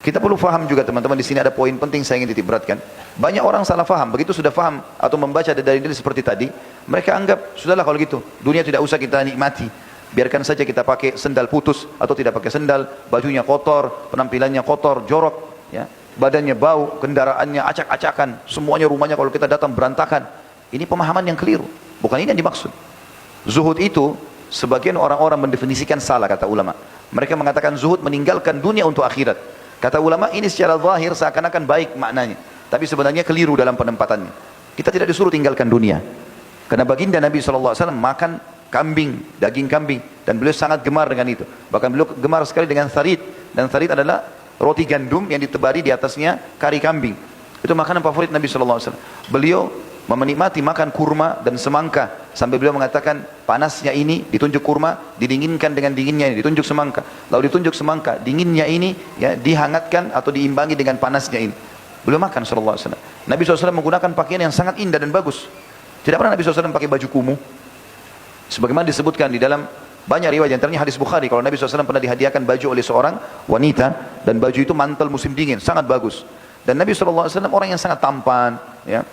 Kita perlu faham juga teman-teman, di sini ada poin penting saya ingin titik beratkan. Banyak orang salah faham, begitu sudah faham atau membaca dari dalil seperti tadi, mereka anggap sudahlah kalau gitu, dunia tidak usah kita nikmati. Biarkan saja kita pakai sendal putus atau tidak pakai sendal, bajunya kotor, penampilannya kotor, jorok, ya, badannya bau, kendaraannya acak-acakan, semuanya rumahnya kalau kita datang berantakan. Ini pemahaman yang keliru, bukan ini yang dimaksud. Zuhud itu sebagian orang-orang mendefinisikan salah, kata ulama. Mereka mengatakan zuhud meninggalkan dunia untuk akhirat. Kata ulama ini secara zahir seakan-akan baik maknanya, tapi sebenarnya keliru dalam penempatannya. Kita tidak disuruh tinggalkan dunia. Karena baginda Nabi SAW makan kambing, daging kambing, dan beliau sangat gemar dengan itu. Bahkan beliau gemar sekali dengan tharid, dan tharid adalah roti gandum yang ditebari di atasnya kari kambing. Itu makanan favorit Nabi SAW. Beliau menikmati makan kurma dan semangka, sampai beliau mengatakan panasnya ini ditunjuk kurma, didinginkan dengan dinginnya ini, ditunjuk semangka, lalu ditunjuk semangka, dinginnya ini ya dihangatkan atau diimbangi dengan panasnya ini. Beliau makan sallallahu alaihi wasallam. Nabi SAW menggunakan pakaian yang sangat indah dan bagus. Tidak pernah Nabi SAW pakai baju kumuh. Sebagaimana disebutkan di dalam banyak riwayat, antaranya hadis Bukhari, kalau Nabi SAW pernah dihadiahkan baju oleh seorang wanita, dan baju itu mantel musim dingin, sangat bagus. Dan Nabi SAW orang yang sangat tampan, ya.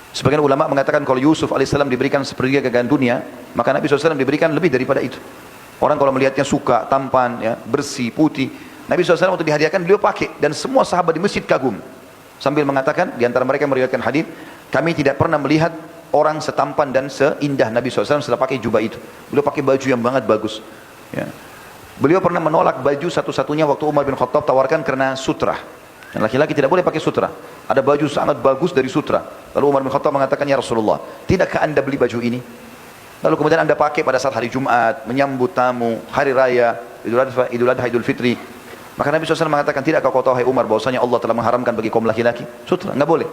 Sebagian ulama mengatakan kalau Yusuf alaihissalam diberikan sepertiga kekayaan dunia, maka Nabi SAW diberikan lebih daripada itu. Orang kalau melihatnya suka, tampan, ya, bersih, putih. Nabi SAW waktu dihadiahkan beliau pakai, dan semua sahabat di masjid kagum. Sambil mengatakan, di antara mereka yang meriwayatkan hadis, kami tidak pernah melihat orang setampan dan seindah Nabi SAW setelah pakai jubah itu. Beliau pakai baju yang sangat bagus. Ya. Beliau pernah menolak baju satu-satunya waktu Umar bin Khattab tawarkan karena sutra. Dan laki-laki tidak boleh pakai sutra. Ada baju sangat bagus dari sutra. Lalu Umar bin Khattab mengatakan, ya Rasulullah, tidakkah anda beli baju ini? Lalu kemudian anda pakai pada saat hari Jumat, menyambut tamu, hari raya, Idul Adha, Idul Fitri. Maka Nabi SAW mengatakan, tidakkah kau tahu hai Umar bahwasanya Allah telah mengharamkan bagi kaum laki-laki sutra? Enggak boleh.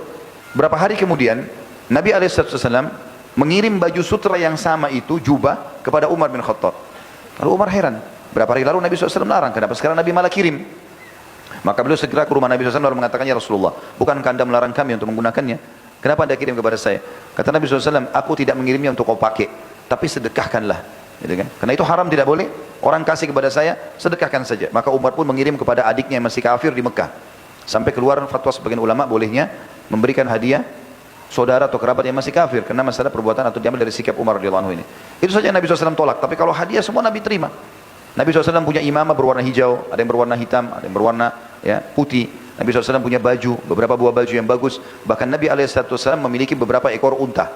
Berapa hari kemudian Nabi SAW mengirim baju sutra yang sama itu, jubah, kepada Umar bin Khattab. Lalu Umar heran. Berapa hari lalu Nabi SAW melarang, kenapa sekarang Nabi malah kirim? Maka beliau segera ke rumah Nabi SAW lalu mengatakan, ya Rasulullah, bukankah anda melarang kami untuk menggunakannya? Kenapa anda kirim kepada saya? Kata Nabi SAW, aku tidak mengirimnya untuk kau pakai, tapi sedekahkanlah. Gitu kan? Karena itu haram, tidak boleh. Orang kasih kepada saya, sedekahkan saja. Maka Umar pun mengirim kepada adiknya yang masih kafir di Mekah. Sampai keluar fatwa sebagian ulama bolehnya memberikan hadiah saudara atau kerabat yang masih kafir, karena masalah perbuatan atau diambil dari sikap Umar radhiyallahu anhu ini. Itu saja yang Nabi SAW tolak. Tapi kalau hadiah semua Nabi terima. Nabi SAW punya imamah berwarna hijau, ada yang berwarna hitam, ada yang berwarna ya, putih. Nabi SAW punya baju, beberapa buah baju yang bagus. Bahkan Nabi SAW memiliki beberapa ekor unta.